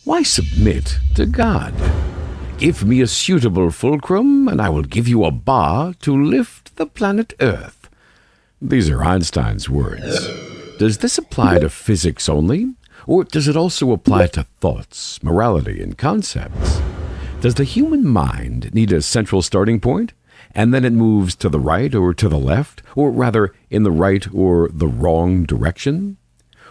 Why submit to God? Give me a suitable fulcrum, and I will give you a bar to lift the planet Earth. These are Einstein's words. Does this apply to physics only, or does it also apply to thoughts, morality, and concepts? Does the human mind need a central starting point, and then it moves to the right or to the left, or rather in the right or the wrong direction?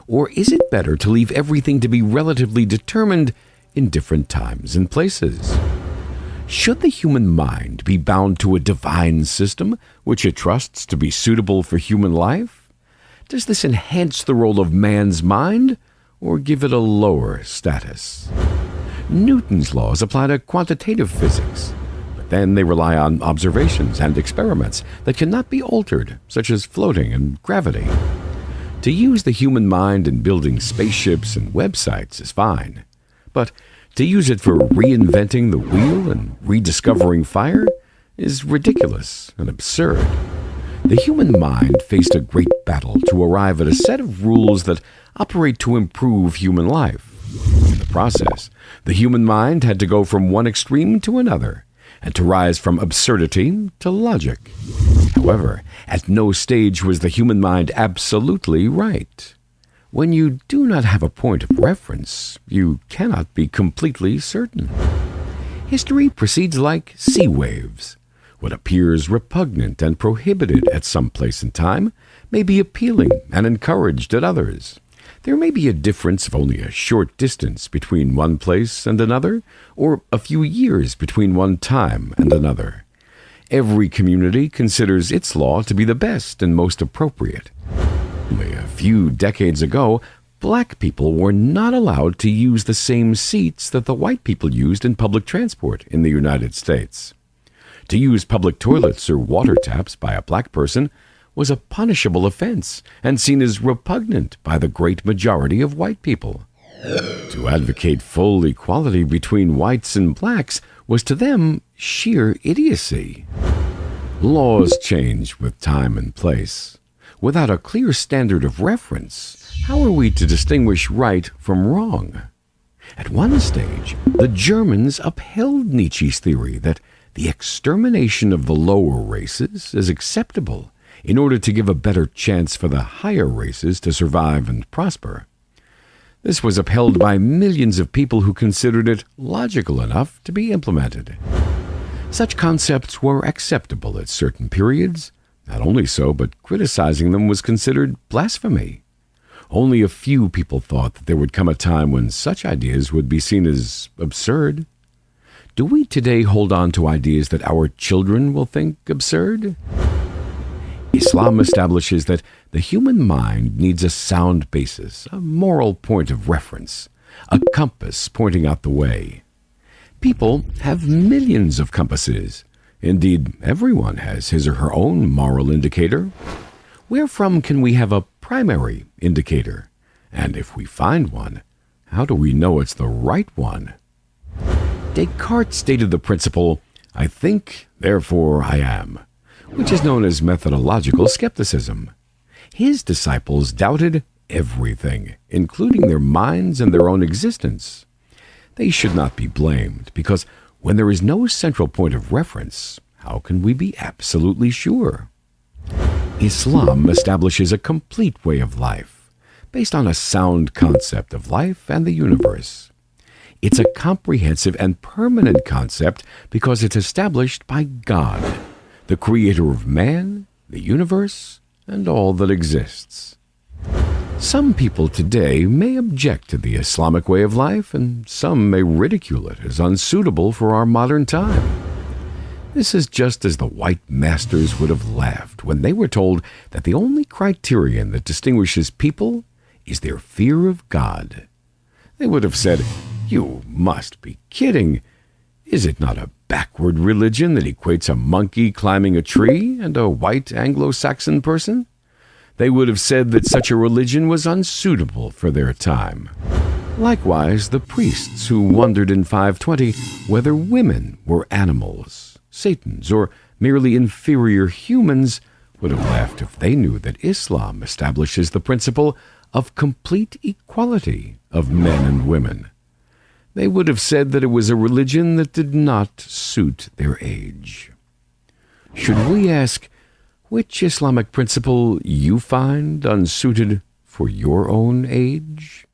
Or is it better to leave everything to be relatively determined in different times and places? Should the human mind be bound to a divine system which it trusts to be suitable for human life? Does this enhance the role of man's mind, or give it a lower status? Newton's laws apply to quantitative physics, but then they rely on observations and experiments that cannot be altered, such as floating and gravity. To use the human mind in building spaceships and websites is fine, but to use it for reinventing the wheel and rediscovering fire is ridiculous and absurd. The human mind faced a great battle to arrive at a set of rules that operate to improve human life. In the process, the human mind had to go from one extreme to another, and to rise from absurdity to logic. However, at no stage was the human mind absolutely right. When you do not have a point of reference, you cannot be completely certain. History proceeds like sea waves. What appears repugnant and prohibited at some place and time may be appealing and encouraged at others. There may be a difference of only a short distance between one place and another, or a few years between one time and another. Every community considers its law to be the best and most appropriate. Only a few decades ago, black people were not allowed to use the same seats that the white people used in public transport in the United States. To use public toilets or water taps by a black person was a punishable offense and seen as repugnant by the great majority of white people. To advocate full equality between whites and blacks was to them sheer idiocy. Laws change with time and place. Without a clear standard of reference, how are we to distinguish right from wrong? At one stage, the Germans upheld Nietzsche's theory that the extermination of the lower races is acceptable in order to give a better chance for the higher races to survive and prosper. This was upheld by millions of people who considered it logical enough to be implemented. Such concepts were acceptable at certain periods. Not only so, but criticizing them was considered blasphemy. Only a few people thought that there would come a time when such ideas would be seen as absurd. Do we today hold on to ideas that our children will think absurd? Islam establishes that the human mind needs a sound basis, a moral point of reference, a compass pointing out the way. People have millions of compasses. Indeed, everyone has his or her own moral indicator. Wherefrom can we have a primary indicator? And if we find one, how do we know it's the right one? Descartes stated the principle, "I think, therefore I am," which is known as methodological skepticism. His disciples doubted everything, including their minds and their own existence. They should not be blamed, because when there is no central point of reference, how can we be absolutely sure? Islam establishes a complete way of life, based on a sound concept of life and the universe. It's a comprehensive and permanent concept because it's established by God, the creator of man, the universe, and all that exists. Some people today may object to the Islamic way of life, and some may ridicule it as unsuitable for our modern time. This is just as the white masters would have laughed when they were told that the only criterion that distinguishes people is their fear of God. They would have said, "You must be kidding. Is it not a backward religion that equates a monkey climbing a tree and a white Anglo-Saxon person?" They would have said that such a religion was unsuitable for their time. Likewise, the priests who wondered in 520 whether women were animals, Satans, or merely inferior humans would have laughed if they knew that Islam establishes the principle of complete equality of men and women. they would have said that it was a religion that did not suit their age. Should we ask which Islamic principle you find unsuited for your own age?